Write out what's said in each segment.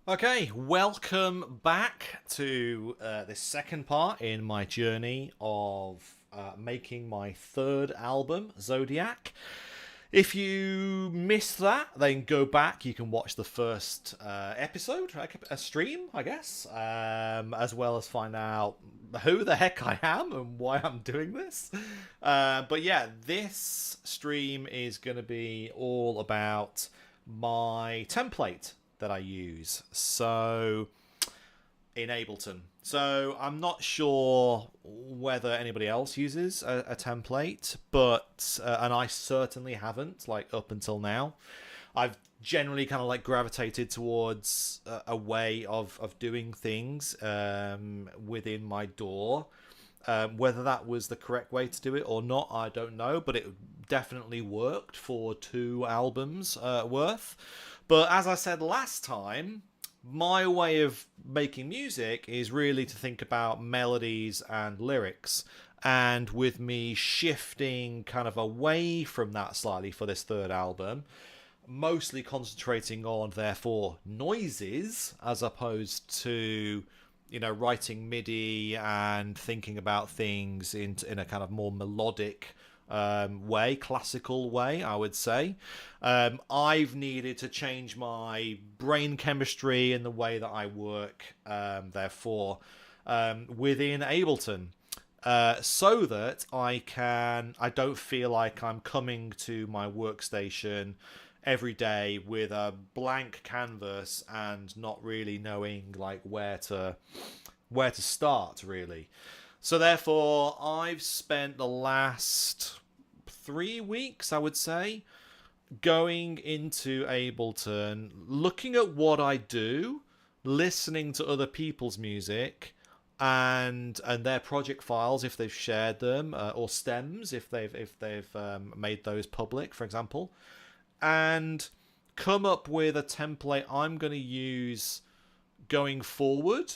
Okay, welcome back to this second part in my journey of making my third album, Zodiac. If you missed that, then go back. You can watch the first episode, like a stream, I guess, as well as find out who the heck I am and why I'm doing this. But yeah, this stream is going to be all about my template that I use. So in Ableton. So I'm not sure whether anybody else uses a template, but and I certainly haven't, like up until now. I've generally kind of like gravitated towards a way of doing things within my DAW. Whether that was the correct way to do it or not, I don't know, but it definitely worked for two albums worth. But as I said last time, my way of making music is really to think about melodies and lyrics. And with me shifting kind of away from that slightly for this third album, mostly concentrating on, therefore, noises as opposed to, writing MIDI and thinking about things in a kind of more melodic way, classical way, I would say. I've needed to change my brain chemistry and the way that I work, therefore, within Ableton. So that I don't feel like I'm coming to my workstation every day with a blank canvas and not really knowing like where to start really. So therefore, I've spent the last 3 weeks, I would say, going into Ableton, looking at what I do, listening to other people's music, and their project files if they've shared them, or stems if they've made those public, for example, and come up with a template I'm going to use going forward.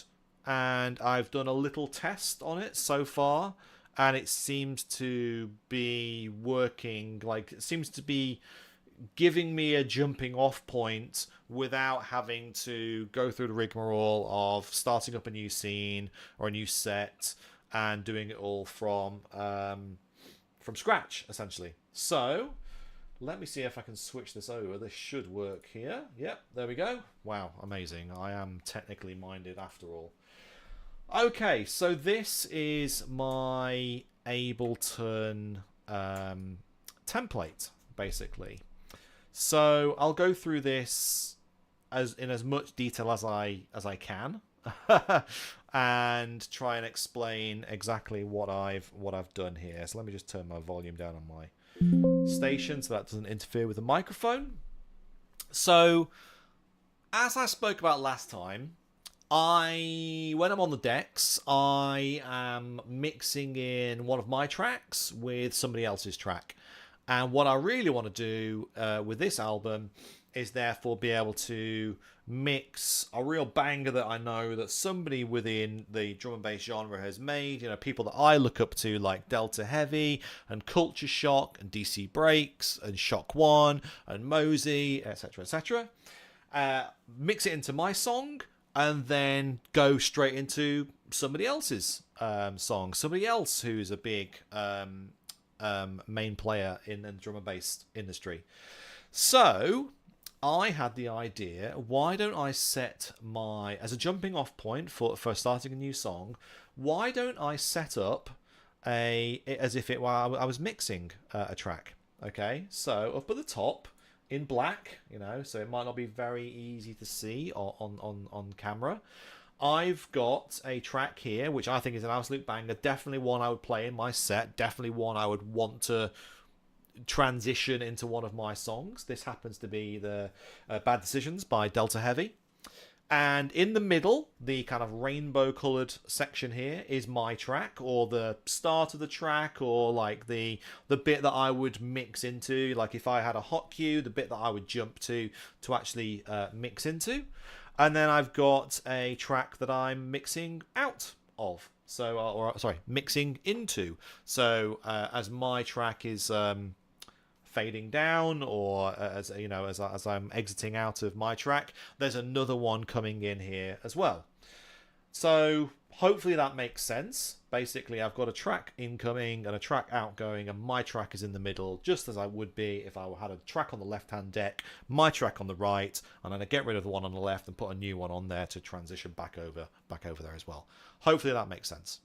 And I've done a little test on it so far, and it seems to be working. Like, it seems to be giving me a jumping off point without having to go through the rigmarole of starting up a new scene or a new set and doing it all from scratch, essentially. So let me see if I can switch this over. This should work here. Yep, there we go. Wow, amazing. I am technically minded after all. Okay, so this is my Ableton template, basically. So I'll go through this as much detail as I can, and try and explain exactly what I've done here. So let me just turn my volume down on my station so that doesn't interfere with the microphone. So as I spoke about last time, when I'm on the decks, I am mixing in one of my tracks with somebody else's track. And what I really want to do with this album is therefore be able to mix a real banger that I know that somebody within the drum and bass genre has made. People that I look up to like Delta Heavy and Culture Shock and DC Breaks and Shock One and Mosey, etc., etc. Mix it into my song, and then go straight into somebody else's song. Somebody else who's a big main player in the drum and bass industry. So I had the idea, why don't I set as a jumping off point for starting a new song, why don't I set up as if while I was mixing a track. Okay, so up at the top, in black, so it might not be very easy to see on camera, I've got a track here which I think is an absolute banger, definitely one I would play in my set, definitely one I would want to transition into one of my songs. This happens to be the Bad Decisions by Delta Heavy. And in the middle, the kind of rainbow coloured section here is my track, or the start of the track, or like the bit that I would mix into. Like if I had a hot cue, the bit that I would jump to actually mix into. And then I've got a track that I'm mixing out of. So, mixing into. So as my track is fading down, or as you know, as I'm exiting out of my track, there's another one coming in here as well. So hopefully that makes sense. Basically, I've got a track incoming and a track outgoing, and my track is in the middle, just as I would be if I had a track on the left-hand deck, my track on the right, and then I get rid of the one on the left and put a new one on there to transition back over there as well. Hopefully that makes sense.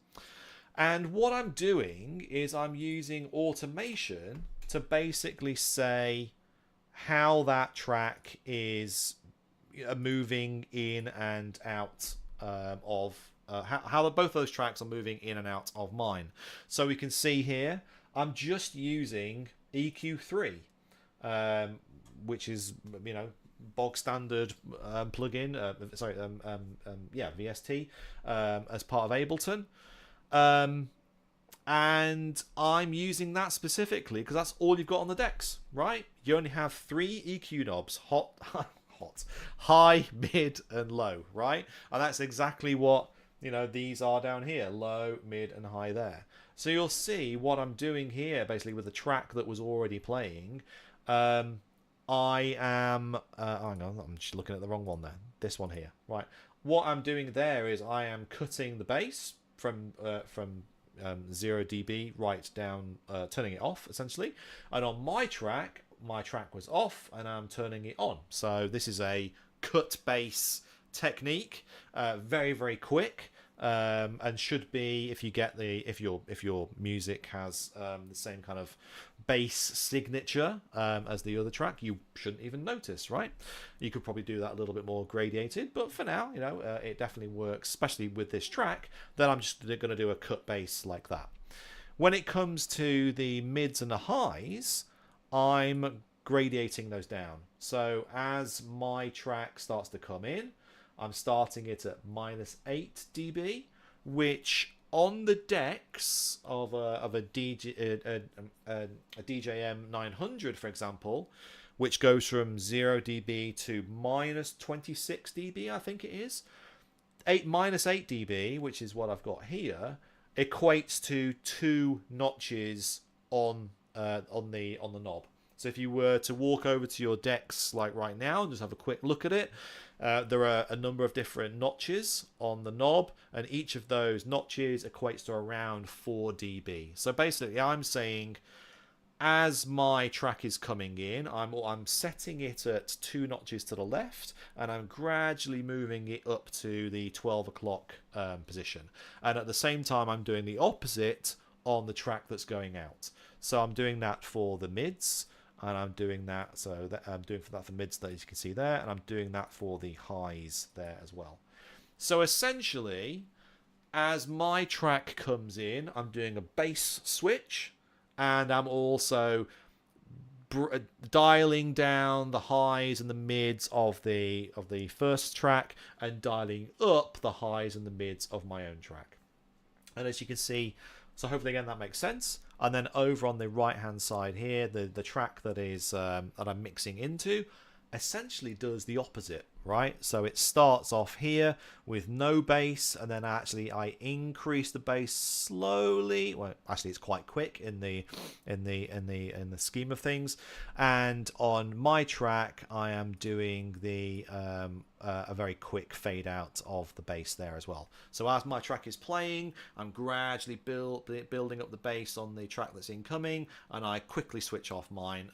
And what I'm doing is I'm using automation to basically say how that track is moving in and out how both those tracks are moving in and out of mine. So we can see here I'm just using EQ3, which is, you know, bog standard plugin, VST, as part of Ableton. And I'm using that specifically because that's all you've got on the decks, right? You only have 3 EQ knobs, high, mid, and low, right? And that's exactly what, you know, these are down here, low, mid, and high there. So you'll see what I'm doing here, basically with the track that was already playing. I am, hang on, I'm just looking at the wrong one there. This one here, right? What I'm doing there is I am cutting the bass from 0 dB right down, turning it off essentially, and on my track was off and I'm turning it on. So this is a cut bass technique, very, very quick, and should be, if your music has the same kind of bass signature as the other track, you shouldn't even notice, right? You could probably do that a little bit more gradiated, but for now, you know, it definitely works, especially with this track. Then I'm just going to do a cut bass like that. When it comes to the mids and the highs, I'm gradiating those down. So as my track starts to come in, I'm starting it at -8 dB, which on the decks of a DJM 900, for example, which goes from 0 dB to -26 dB, I think it is, -8 dB, which is what I've got here, equates to 2 notches on the knob. So if you were to walk over to your decks like right now and just have a quick look at it, there are a number of different notches on the knob, and each of those notches equates to around 4 dB. So basically I'm saying, as my track is coming in, I'm setting it at 2 notches to the left, and I'm gradually moving it up to the 12 o'clock position. And at the same time, I'm doing the opposite on the track that's going out. So I'm doing that for the mids, and I'm doing that, so that I'm doing for that for mids, that you can see there, and I'm doing that for the highs there as well. So essentially, as my track comes in, I'm doing a bass switch, and I'm also dialing down the highs and the mids of the first track, and dialing up the highs and the mids of my own track. And as you can see, so hopefully again that makes sense. And then over on the right hand side here, the track that is that I'm mixing into essentially does the opposite, right? So it starts off here with no bass, and then actually I increase the bass slowly. Well, actually it's quite quick in the scheme of things. And on my track, I am doing the a very quick fade out of the bass there as well. So as my track is playing, I'm gradually building up the bass on the track that's incoming, and I quickly switch off mine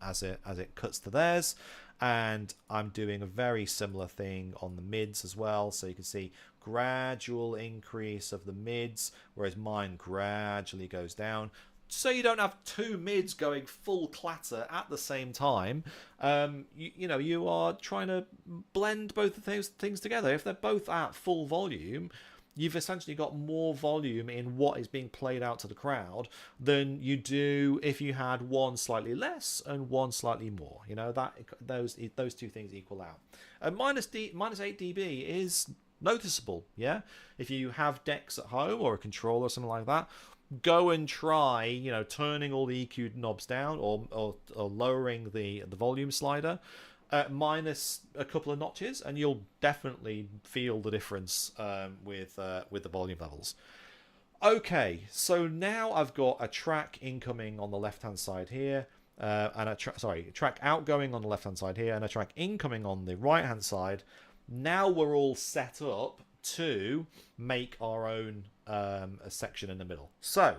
as it cuts to theirs. And I'm doing a very similar thing on the mids as well. So you can see gradual increase of the mids, whereas mine gradually goes down. So you don't have 2 mids going full clatter at the same time. You know, you are trying to blend both of those things together. If they're both at full volume, you've essentially got more volume in what is being played out to the crowd than you do if you had one slightly less and one slightly more. You know, that those 2 things equal out. And -8 dB is noticeable, yeah? If you have decks at home or a controller or something like that, go and try, you know, turning all the EQ knobs down, or lowering the volume slider minus a couple of notches, and you'll definitely feel the difference with the volume levels. Okay, so now I've got a track incoming on the left hand side here. and a track outgoing on the left hand side here, and a track incoming on the right hand side. Now we're all set up to make our own a section in the middle. So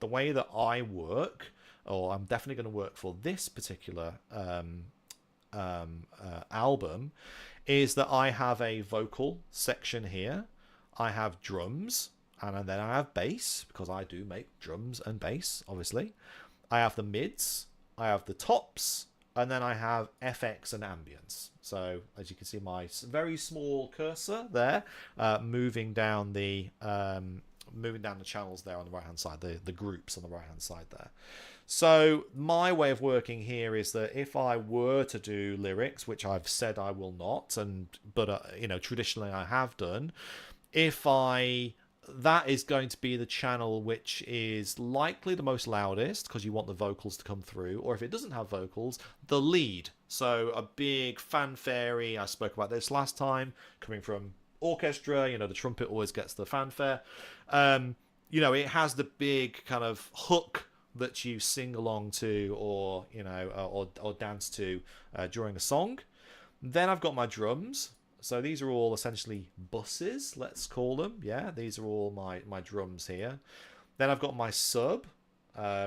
the way that I work, or I'm definitely going to work for this particular album, is that I have a vocal section here, I have drums, and then I have bass, because I do make drums and bass, obviously. I have the mids, I have the tops, and then I have FX and ambience. So as you can see, my very small cursor there, moving down the channels there on the right hand side, the groups on the right hand side there. So my way of working here is that if I were to do lyrics, which I've said I will not, but you know, traditionally I have done, that is going to be the channel which is likely the most loudest, because you want the vocals to come through, or if it doesn't have vocals, the lead. So a big fanfare, I spoke about this last time, coming from orchestra, you know, the trumpet always gets the fanfare. You know, it has the big kind of hook that you sing along to, or, you know, or dance to during a song. Then I've got my drums. So these are all essentially buses, let's call them. Yeah, these are all my drums here. Then I've got my sub,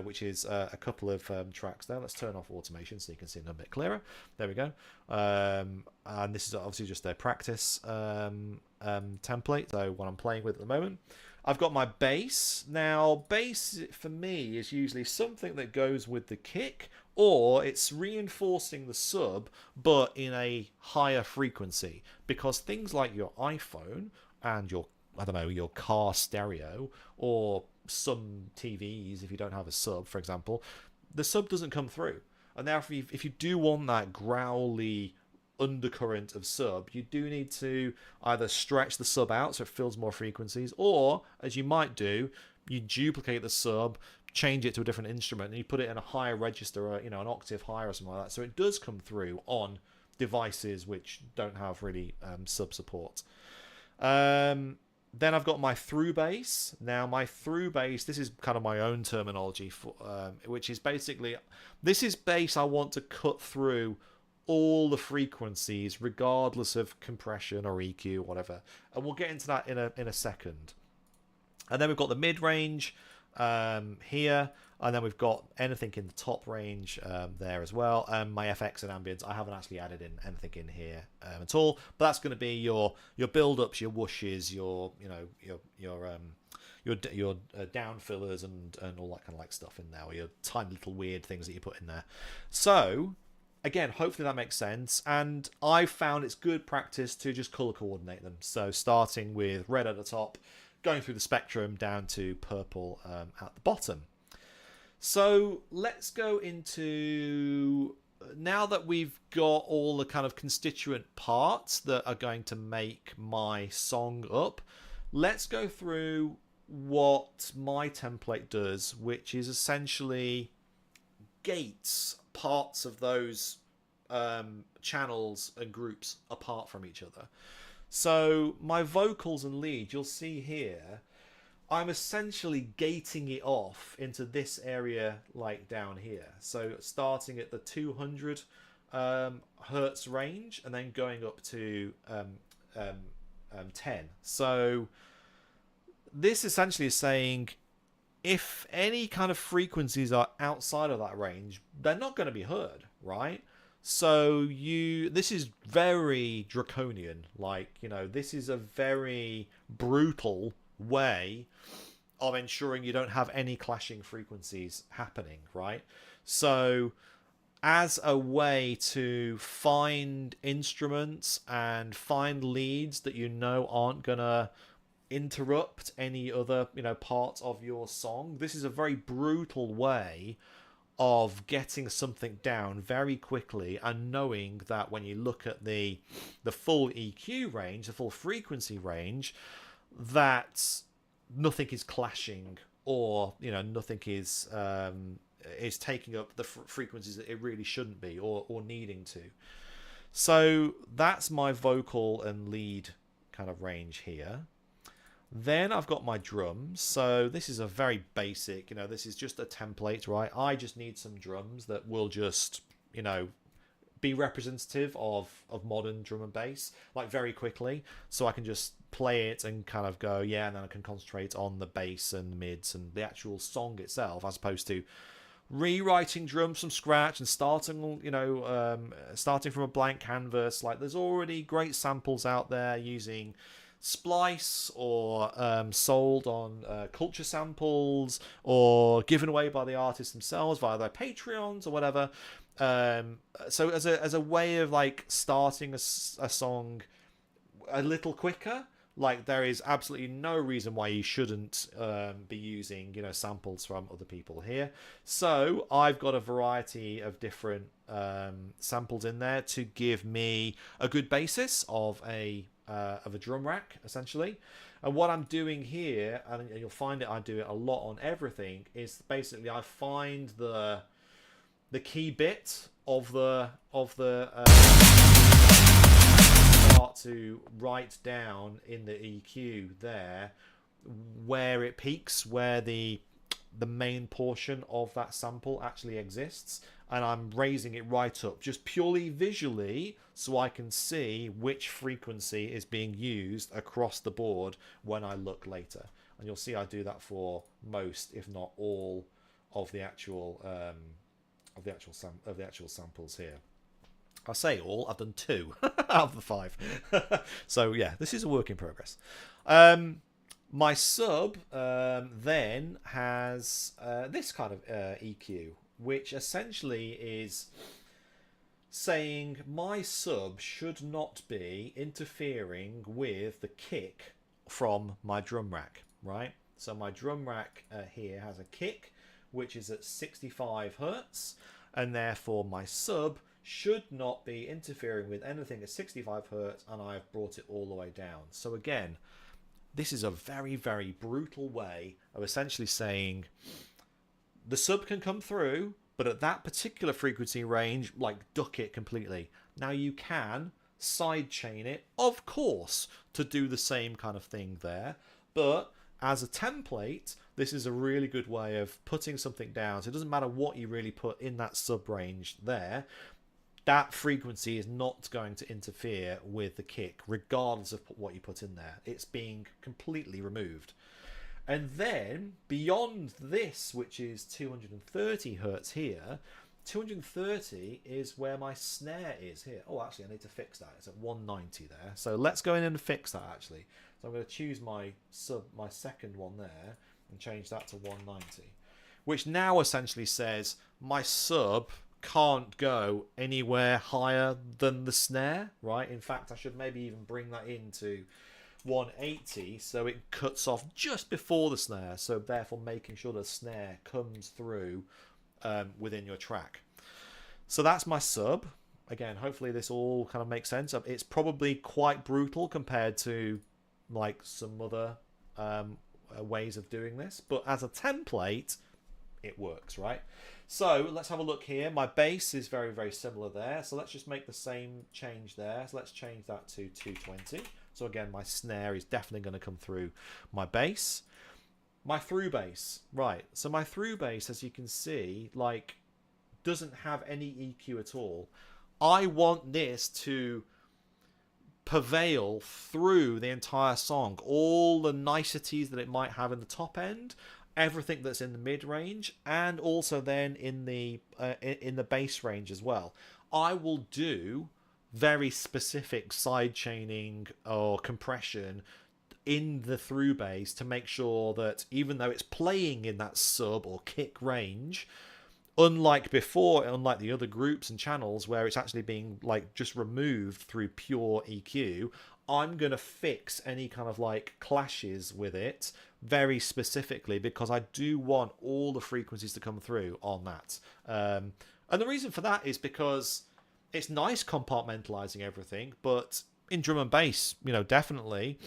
which is a couple of tracks there. Let's turn off automation so you can see them a bit clearer. There we go. And this is obviously just their practice template, so what I'm playing with at the moment. I've got my bass. Now, bass for me is usually something that goes with the kick, or it's reinforcing the sub, but in a higher frequency. Because things like your iPhone and your, I don't know, your car stereo, or some TVs, if you don't have a sub, for example, the sub doesn't come through. And therefore, if you do want that growly undercurrent of sub, you do need to either stretch the sub out so it fills more frequencies, or, as you might do, you duplicate the sub, change it to a different instrument, and you put it in a higher register, or, you know, an octave higher or something like that, so it does come through on devices which don't have really sub support. Then I've got my through bass. Now, my through bass, this is kind of my own terminology for, which is basically, this is bass I want to cut through all the frequencies, regardless of compression or EQ or whatever. And we'll get into that in a second. And then we've got the mid range here, and then we've got anything in the top range there as well. My FX and ambience, I haven't actually added in anything in here at all, but that's going to be your build ups, your whooshes, your down fillers and all that kind of like stuff in there, or your tiny little weird things that you put in there. So again, hopefully that makes sense, and I've found it's good practice to just color coordinate them. So starting with red at the top, going through the spectrum down to purple at the bottom. So let's go into, now that we've got all the kind of constituent parts that are going to make my song up, let's go through what my template does, which is essentially gates parts of those channels and groups apart from each other. So my vocals and lead, you'll see here, I'm essentially gating it off into this area, like down here. So starting at the 200 hertz range and then going up to 10. So this essentially is saying, if any kind of frequencies are outside of that range, they're not going to be heard, right? So this is very draconian, like, you know, this is a very brutal way of ensuring you don't have any clashing frequencies happening, right? So as a way to find instruments and find leads that you know aren't gonna interrupt any other, you know, parts of your song, this is a very brutal way of getting something down very quickly, and knowing that when you look at the full EQ range, the full frequency range, that nothing is clashing, or, you know, nothing is taking up the frequencies that it really shouldn't be, or needing to. So that's my vocal and lead kind of range here. Then I've got my drums. So this is a very basic, this is just a template, right? I just need some drums that will just, be representative of modern drum and bass, like very quickly, so I can just play it and kind of go, yeah, and then I can concentrate on the bass and the mids and the actual song itself, as opposed to rewriting drums from scratch and starting starting from a blank canvas. Like, there's already great samples out there using Splice or sold on culture samples or given away by the artists themselves via their Patreons or whatever. So as a way of like starting a song a little quicker, like, there is absolutely no reason why you shouldn't be using samples from other people here. So I've got a variety of different samples in there to give me a good basis of a drum rack, essentially. And what I'm doing here, and you'll find it, I do it a lot on everything, is basically I find the key bit of the start to write down in the EQ there where it peaks, where the main portion of that sample actually exists, and I'm raising it right up just purely visually so I can see which frequency is being used across the board when I look later. And you'll see I do that for most, if not all, of the actual samples here. I say all, I've done 2 out of the 5. So yeah, this is a work in progress. My sub then has this kind of EQ, which essentially is saying my sub should not be interfering with the kick from my drum rack, right? So my drum rack here has a kick which is at 65 hertz, and therefore my sub should not be interfering with anything at 65 hertz, and I've brought it all the way down. So again, this is a very, very brutal way of essentially saying the sub can come through, but at that particular frequency range, like, duck it completely. Now you can sidechain it, of course, to do the same kind of thing there, but as a template, this is a really good way of putting something down. So it doesn't matter what you really put in that sub range there, that frequency is not going to interfere with the kick, regardless of what you put in there. It's being completely removed. And then beyond this, which is 230 hertz here, 230 is where my snare is here. Oh, actually, I need to fix that. It's at 190 there. So let's go in and fix that, actually. So I'm going to choose my second one there and change that to 190, which now essentially says my sub can't go anywhere higher than the snare, right? In fact, I should maybe even bring that into 180 so it cuts off just before the snare, so therefore making sure the snare comes through within your track. So that's my sub. Again, hopefully this all kind of makes sense. It's probably quite brutal compared to like some other ways of doing this, but as a template it works, right? So let's have a look here. My bass is very, very similar there, so let's just make the same change there. So let's change that to 220. So again, my snare is definitely going to come through my bass. My through bass, right? So my through bass, as you can see, like, doesn't have any EQ at all. I want this to prevail through the entire song, all the niceties that it might have in the top end, everything that's in the mid range, and also then in the bass range as well. I will do very specific side chaining or compression in the through bass to make sure that even though it's playing in that sub or kick range, unlike before, unlike the other groups and channels where it's actually being like just removed through pure EQ, I'm going to fix any kind of like clashes with it very specifically, because I do want all the frequencies to come through on that. And the reason for that is because it's nice compartmentalizing everything, but in drum and bass, definitely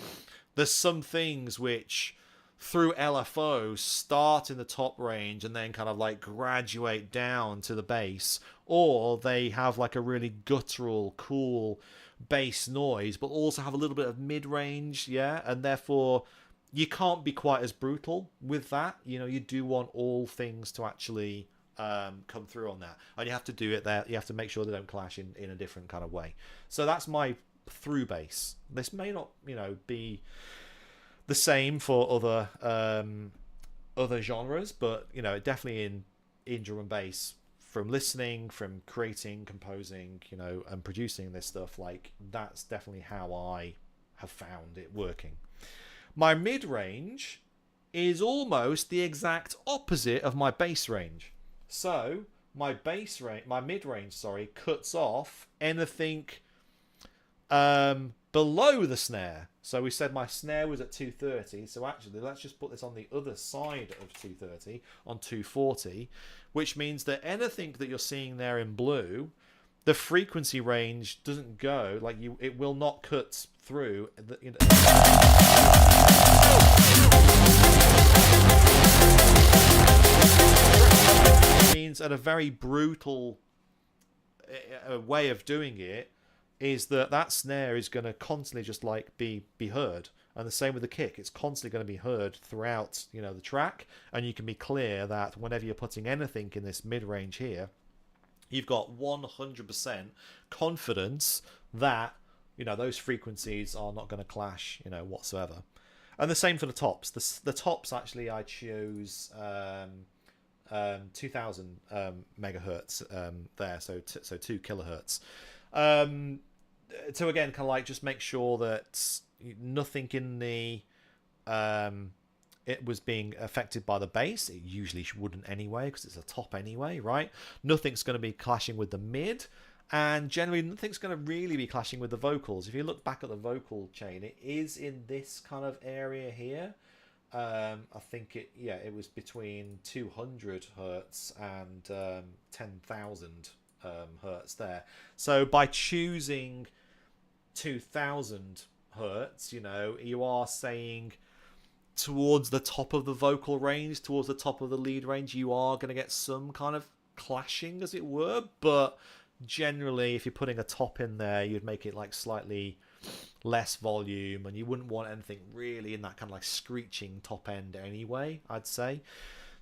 there's some things which through LFO start in the top range and then kind of like graduate down to the bass, or they have like a really guttural, cool bass noise, but also have a little bit of mid-range, yeah, and therefore you can't be quite as brutal with that. You know, you do want all things to actually come through on that, and you have to do it there. You have to make sure they don't clash in a different kind of way. So that's my through bass. This may not, you know, be the same for other genres, but you know, definitely in drum and bass, from listening, from creating, composing, you know, and producing this stuff, like that's definitely how I have found it working. My mid range is almost the exact opposite of my bass range. So my mid range, sorry, cuts off anything below the snare. So we said my snare was at 230. So actually, let's just put this on the other side of 230 on 240, which means that anything that you're seeing there in blue, the frequency range doesn't go, like it will not cut through. Means at a very brutal way of doing it is that snare is going to constantly just like be heard, and the same with the kick. It's constantly going to be heard throughout, you know, the track, and you can be clear that whenever you're putting anything in this mid range here, you've got 100% confidence that, you know, those frequencies are not going to clash, you know, whatsoever. And the same for the tops. The tops, actually, I chose 2000 megahertz there, so 2 kilohertz. To again, kind of like just make sure that nothing in the it was being affected by the bass. It usually wouldn't anyway, because it's a top anyway, right? Nothing's going to be clashing with the mid, and generally nothing's going to really be clashing with the vocals. If you look back at the vocal chain, it is in this kind of area here. I think it was between 200 hertz and 10,000 hertz there. So by choosing 2000 hertz, you know, you are saying towards the top of the vocal range, towards the top of the lead range, you are going to get some kind of clashing, as it were. But generally, if you're putting a top in there, you'd make it like slightly less volume, and you wouldn't want anything really in that kind of like screeching top end anyway, I'd say.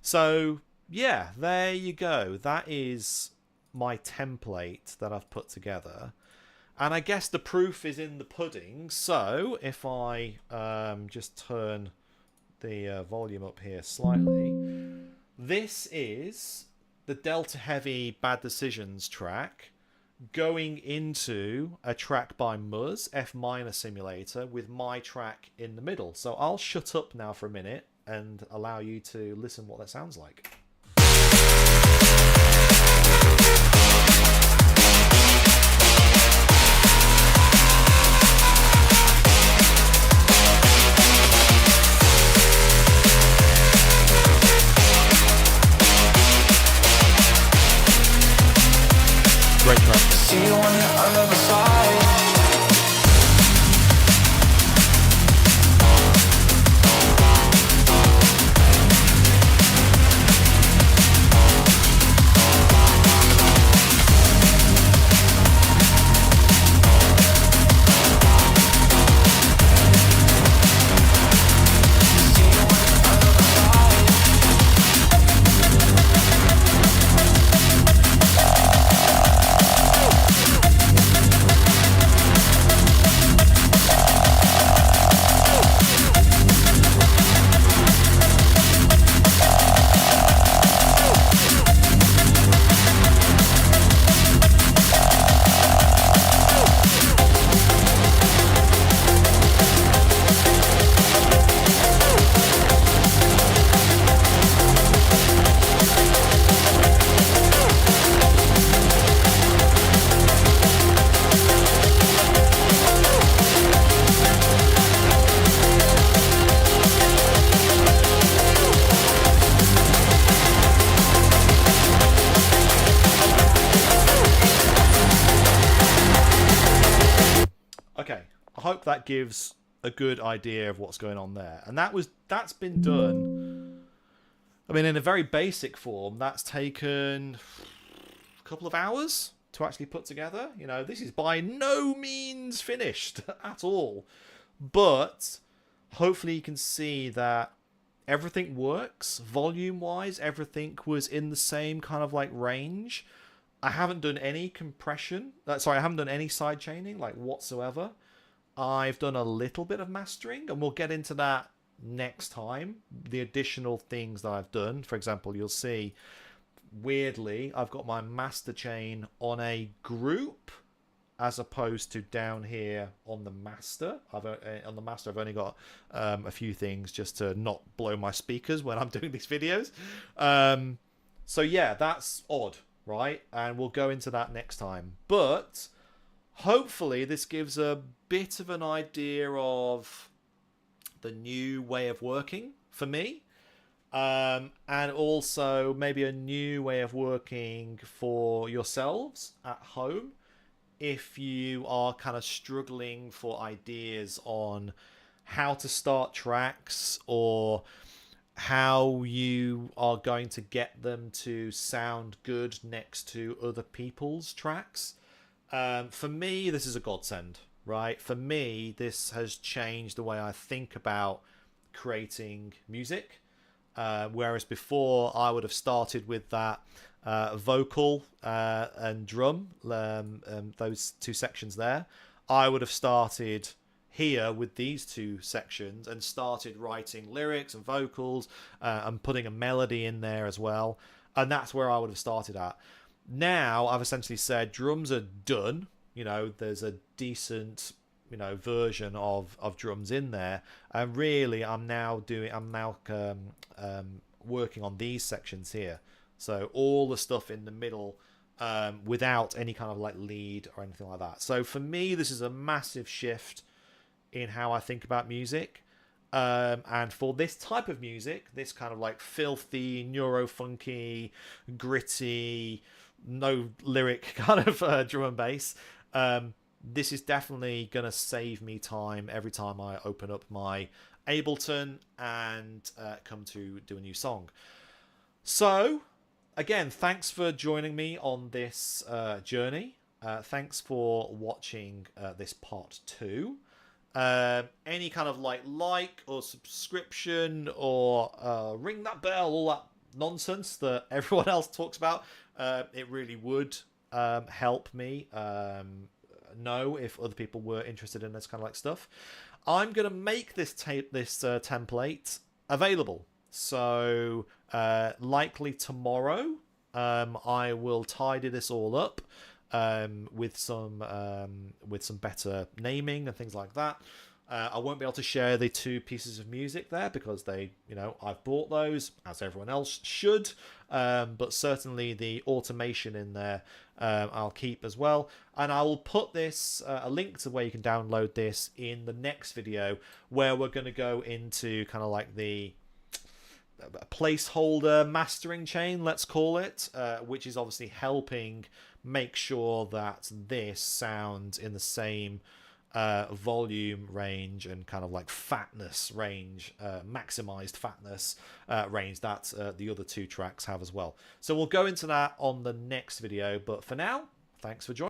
So yeah, there you go. That is my template that I've put together, and I guess the proof is in the pudding. So if I just turn the volume up here slightly, this is the Delta Heavy Bad Decisions track going into a track by Muzz, F minor simulator, with my track in the middle. So I'll shut up now for a minute and allow you to listen what that sounds like. Great track. See you on the other side. Hope that gives a good idea of what's going on there. And that's been done, I mean, in a very basic form. That's taken a couple of hours to actually put together. You know, this is by no means finished at all, but hopefully you can see that everything works volume wise. Everything was in the same kind of like range. I haven't done any compression. Sorry, I haven't done any side chaining like whatsoever. I've done a little bit of mastering, and we'll get into that next time. The additional things that I've done. For example, you'll see, weirdly, I've got my master chain on a group as opposed to down here on the master. On the master, I've only got a few things just to not blow my speakers when I'm doing these videos. So yeah, that's odd, right? And we'll go into that next time. But hopefully this gives a bit of an idea of the new way of working for me. And also maybe a new way of working for yourselves at home if you are kind of struggling for ideas on how to start tracks or how you are going to get them to sound good next to other people's tracks. For me, this is a godsend, right? For me, this has changed the way I think about creating music. Whereas before, I would have started with that vocal and drum, those two sections there. I would have started here with these two sections and started writing lyrics and vocals and putting a melody in there as well. And that's where I would have started at. Now I've essentially said drums are done. You know, there's a decent, you know, version of drums in there, and really I'm now working on these sections here. So all the stuff in the middle, without any kind of like lead or anything like that. So for me, this is a massive shift in how I think about music. And for this type of music, this kind of like filthy, neuro-funky, gritty, no lyric kind of drum and bass, this is definitely going to save me time every time I open up my Ableton and come to do a new song. So, again, thanks for joining me on this journey. Thanks for watching this part 2. Any kind of like or subscription or ring that bell, all that nonsense that everyone else talks about, it really would help me know if other people were interested in this kind of like stuff. I'm gonna make this template available, so likely tomorrow I will tidy this all up with some better naming and things like that. I won't be able to share the 2 pieces of music there because they, you know, I've bought those, as everyone else should. But certainly the automation in there, I'll keep as well. And I will put this, a link to where you can download this in the next video, where we're going to go into kind of like the placeholder mastering chain, let's call it, which is obviously helping make sure that this sounds in the same volume range and kind of like fatness range, maximized fatness range that the other 2 tracks have as well. So we'll go into that on the next video, but for now, thanks for joining.